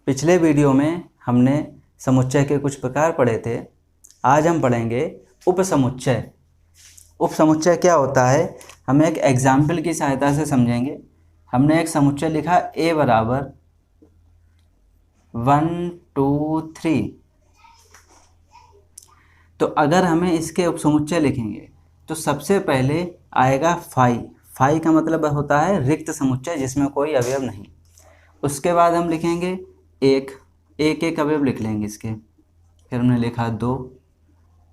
पिछले वीडियो में हमने समुच्चय के कुछ प्रकार पढ़े थे। आज हम पढ़ेंगे उपसमुच्चय। उपसमुच्चय क्या होता है, हम एक एग्जाम्पल की सहायता से समझेंगे। हमने एक समुच्चय लिखा a बराबर 1 2 3। तो अगर हमें इसके उपसमुच्चय लिखेंगे तो सबसे पहले आएगा फाई का मतलब होता है रिक्त समुच्चय जिसमें कोई अवयव नहीं। उसके बाद हम लिखेंगे एक अवयव लिख लेंगे इसके, फिर हमने लिखा 2,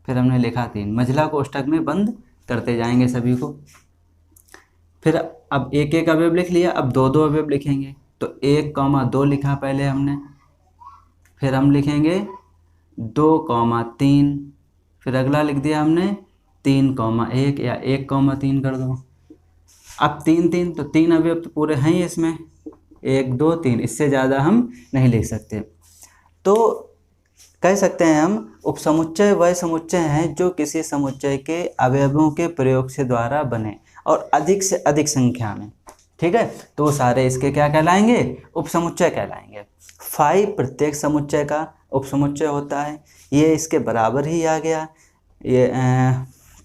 फिर हमने लिखा 3। मझला कोष्ठक में बंद करते जाएंगे सभी को। फिर अब एक अवयव लिख लिया, अब दो अवयव लिखेंगे। तो 1, 2 लिखा पहले हमने, फिर हम लिखेंगे 2, 3, फिर अगला लिख दिया हमने 3, 1 या 1, 3 कर दो। अब 3 तो 3 अवयव तो पूरे हैं ही इसमें, 1 2 3, इससे ज़्यादा हम नहीं लिख सकते। तो कह सकते हैं हम उपसमुच्चय वह समुच्चय हैं जो किसी समुच्चय के अवयवों के प्रयोग से द्वारा बने और अधिक से अधिक संख्या में। ठीक है, तो वो सारे इसके क्या कहलाएंगे, उपसमुच्चय कहलाएंगे। फाई प्रत्येक समुच्चय का उपसमुच्चय होता है। ये इसके बराबर ही आ गया,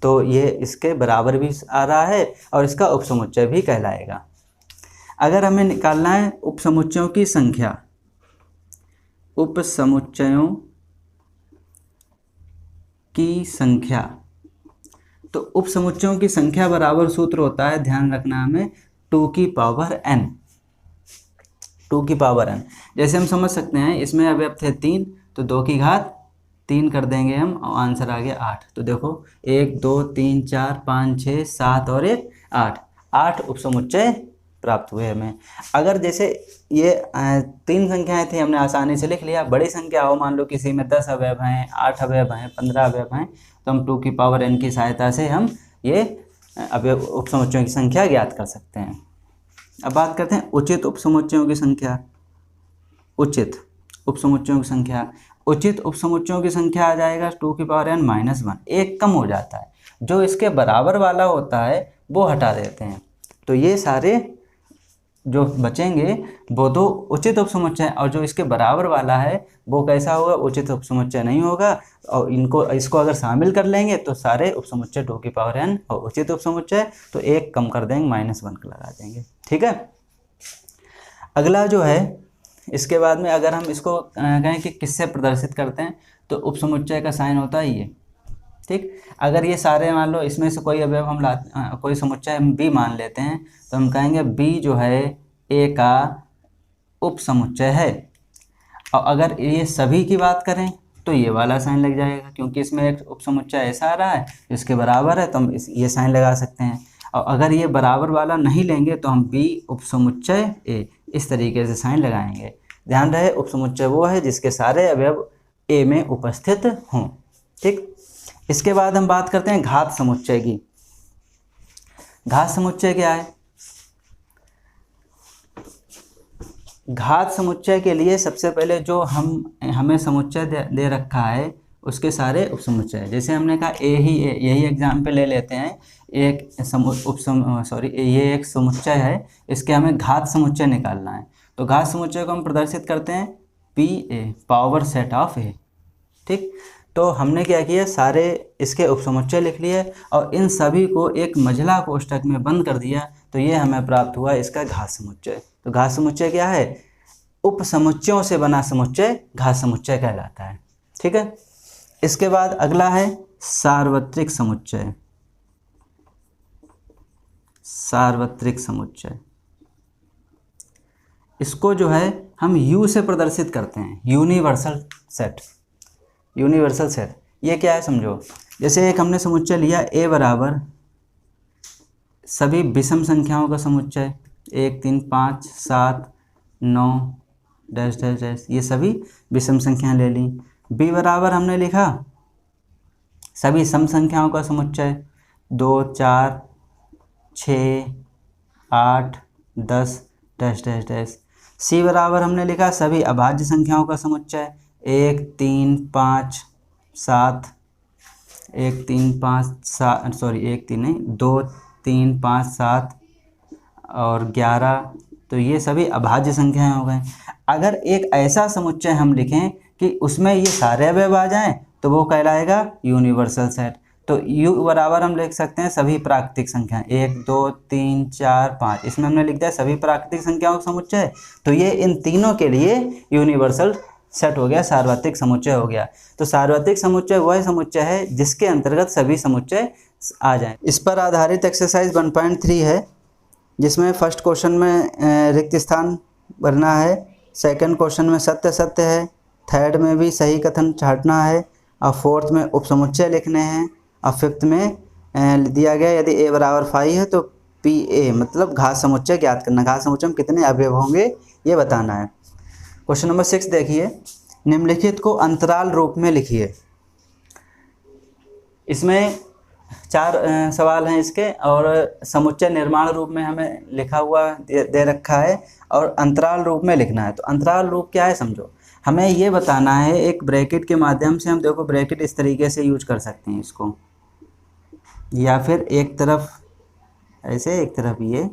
तो ये इसके बराबर भी आ रहा है और इसका उपसमुच्चय भी कहलाएगा। अगर हमें निकालना है उपसमुच्चयों की संख्या, उपसमुच्चयों की संख्या, तो उपसमुच्चयों की संख्या बराबर सूत्र होता है, ध्यान रखना हमें, 2 की पावर n। 2 की पावर n जैसे हम समझ सकते हैं, इसमें अवयव थे 3 तो 2 की घात 3 कर देंगे हम और आंसर आ गया 8। तो देखो 1 2 3 4 5 6 7 और 1 8 उपसमुच्चय प्राप्त हुए हमें। अगर जैसे ये 3 संख्याएं थी, हमने आसानी से लिख लिया। बड़ी संख्या हो, मान लो किसी में 10 अवयव हैं, 8 अवयव हैं, 15 अवयव हैं, तो हम 2 की पावर n की सहायता से हम ये अवयव उपसमुच्चयों की संख्या ज्ञात कर सकते हैं। अब बात करते हैं उचित उपसमुच्चयों की संख्या। उचित उपसमुच्चयों की संख्या, उचित उपसमुच्चयों की संख्या आ जाएगा 2 की पावर n -1। एक कम हो जाता है, जो इसके बराबर वाला होता है वो हटा देते हैं। तो ये सारे जो बचेंगे वो दो उचित उपसमुच्चय, और जो इसके बराबर वाला है वो कैसा होगा, उचित उपसमुच्चय नहीं होगा। और इसको अगर शामिल कर लेंगे तो सारे उपसमुच्चय 2 की पावर n और उचित उपसमुच्चय, तो एक कम कर देंगे, -1 का लगा देंगे। ठीक है, अगला जो है, इसके बाद में अगर हम इसको कहें कि किससे प्रदर्शित करते हैं, तो उपसमुच्चय का साइन होता है ये। ठीक, अगर ये सारे मान लो इसमें से कोई अवयव हम कोई समुच्चय हम b मान लेते हैं, तो हम कहेंगे b जो है a का उपसमुच्चय है। और अगर ये सभी की बात करें तो ये वाला साइन लग जाएगा, क्योंकि इसमें एक उपसमुच्चय ऐसा आ रहा है जिसके बराबर है, तो हम ये साइन लगा सकते हैं। और अगर ये बराबर वाला नहीं लेंगे तो हम b उपसमुच्चय a इस तरीके से साइन लगाएंगे। ध्यान रहे, उपसमुच्चय वो है जिसके सारे अवयव a में उपस्थित हों। ठीक, इसके बाद हम बात करते हैं घात समुच्चय की। घात समुच्चय क्या है? घात समुच्चय के लिए सबसे पहले जो हमें समुच्चय दे रखा है उसके सारे उपसमुच्चय, जैसे हमने कहा यही एग्जाम्पल ले लेते हैं। ये एक समुच्चय है, इसके हमें घात समुच्चय निकालना है। तो घात समुच्चय को हम प्रदर्शित करते हैं PA, power set of A। ठीक, तो हमने क्या किया, सारे इसके उपसमुच्चय लिख लिए और इन सभी को एक मझला कोष्ठक में बंद कर दिया, तो ये हमें प्राप्त हुआ इसका घात समुच्चय। तो घात समुच्चय क्या है, उपसमुच्चयों से बना समुच्चय घात समुच्चय कहलाता है। ठीक है, इसके बाद अगला है सार्वत्रिक समुच्चय। सार्वत्रिक समुच्चय, इसको जो है हम U से प्रदर्शित करते हैं, यूनिवर्सल सेट। यूनिवर्सल सेट ये क्या है समझो, जैसे एक हमने समुच्चय लिया a बराबर सभी विषम संख्याओं का समुच्चय, 1 3 5 7 9 डैश डैश डैश, ये सभी विषम संख्याएं ले ली। b बराबर हमने लिखा सभी सम संख्याओं का समुच्चय, 2 4 6 8 10 डैश डैश डैश। c बराबर हमने लिखा सभी अभाज्य संख्याओं का समुच्चय, 1 3 5 7 1 3 5 7 सॉरी 1 3 नहीं 2 3 5 7 और 11 तो ये सभी अभाज्य संख्याएं हो गए। अगर एक ऐसा समुच्चय हम लिखें कि उसमें ये सारे अवयव आ जाएं तो वो कहलाएगा यूनिवर्सल सेट। तो U बराबर हम लिख सकते हैं सभी प्राकृतिक संख्याएं, 1 2 3 4 5, इसमें हमने लिख दिया सभी प्राकृतिक संख्याओं का समुच्चय। तो ये इन तीनों के लिए यूनिवर्सल सेट हो गया, सार्वत्रिक समुच्चय हो गया। तो सार्वत्रिक समुच्चय वह समुच्चय है जिसके अंतर्गत सभी समुच्चय आ जाएं। इस पर आधारित एक्सरसाइज 1.3 है, जिसमें फर्स्ट क्वेश्चन में रिक्त स्थान भरना है, सेकंड क्वेश्चन में सत्य सत्य है, थर्ड में भी सही कथन छांटना है, और फोर्थ में उपसमुच्चय लिखने हैं, और फिफ्थ में दिया गया यदि a बराबर 5 है तो PA मतलब घात समुच्चय ज्ञात करना। घात समुच्चय में कितने अवयव होंगे ये बताना है। क्वेश्चन नंबर 6 देखिए, निम्नलिखित को अंतराल रूप में लिखिए। इसमें 4 सवाल हैं इसके, और समुच्चय निर्माण रूप में हमें लिखा हुआ दे रखा है, और अंतराल रूप में लिखना है। तो अंतराल रूप क्या है समझो, हमें ये बताना है एक ब्रैकेट के माध्यम से। हम देखो ब्रैकेट इस तरीके से यूज कर सकते हैं इसको, या फिर एक तरफ ऐसे एक तरफ ये,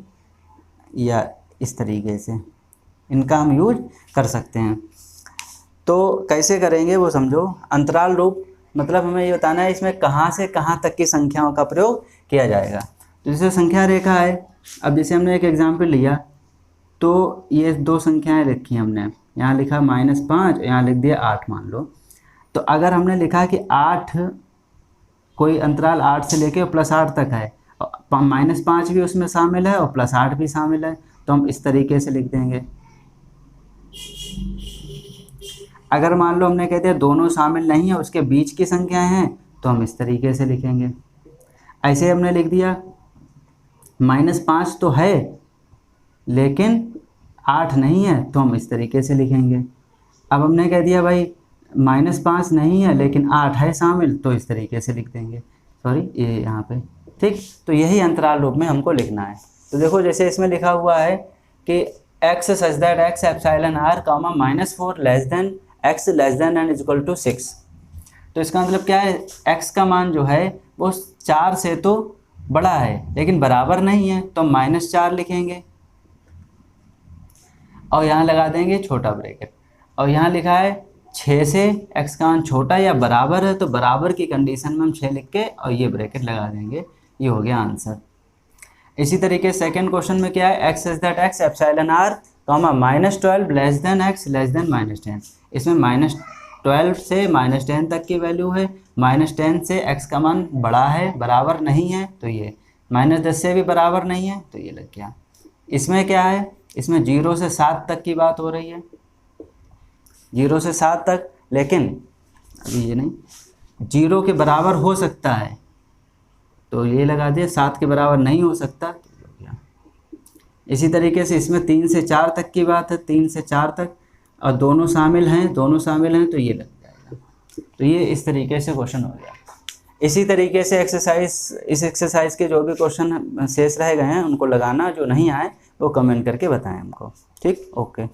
या इस तरीके से इनका हम यूज कर सकते हैं। तो कैसे करेंगे वो समझो। अंतराल रूप मतलब हमें ये बताना है इसमें कहाँ से कहाँ तक की संख्याओं का प्रयोग किया जाएगा। तो जैसे संख्या रेखा है, अब जैसे हमने एक एग्जाम्पल लिया तो ये 2 संख्याएं लिखी हमने, यहाँ लिखा -5, यहाँ लिख दिया 8 मान लो। तो अगर हमने लिखा कि 8 कोई अंतराल 8 से लेके +8 तक है, -5 भी उसमें शामिल है और +8 भी शामिल है, तो हम इस तरीके से लिख देंगे। अगर मान लो हमने कह दिया दोनों शामिल नहीं है, उसके बीच की संख्याएं हैं, तो हम इस तरीके से लिखेंगे। ऐसे हमने लिख दिया -5 तो है लेकिन 8 नहीं है, तो हम इस तरीके से लिखेंगे। अब हमने कह दिया भाई -5 नहीं है लेकिन 8 है शामिल, तो इस तरीके से लिख देंगे। सॉरी ये यहाँ पे, ठीक। तो यही अंतराल रूप में हमको लिखना है। तो देखो जैसे इसमें लिखा हुआ है कि x such that x epsilon r, -4 less than x less than and is equal to 6। तो इसका मतलब क्या है, x का मान जो है वो 4 से तो बड़ा है लेकिन बराबर नहीं है, तो हम -4 लिखेंगे और यहाँ लगा देंगे छोटा ब्रैकेट। और यहाँ लिखा है 6 से x का मान छोटा या बराबर है, तो बराबर की कंडीशन में हम 6 लिख के और ये ब्रैकेट लगा देंगे। ये हो गया आंसर। इसी तरीके सेकंड क्वेश्चन में क्या है, x such that x epsilon r, -12 less than x less than -10। इसमें -12 से -10 तक की वैल्यू है, -10 से x का मान बड़ा है बराबर नहीं है, तो ये -10 से भी बराबर नहीं है, तो ये लग गया। इसमें क्या है, इसमें 0 से 7 तक की बात हो रही है, 0 से 7 तक, लेकिन अभी ये नहीं 0 के बराबर हो सकता है, तो ये लगा दिया। 7 के बराबर नहीं हो सकता, तो हो गया। इसी तरीके से इसमें 3 से 4 तक की बात है, 3 से 4 तक, और दोनों शामिल हैं, तो ये लग जाएगा। तो ये इस तरीके से क्वेश्चन हो गया। इसी तरीके से इस एक्सरसाइज के जो भी क्वेश्चन शेष रह गए हैं उनको लगाना, जो नहीं आए वो कमेंट करके बताएं हमको, ठीक। ओके।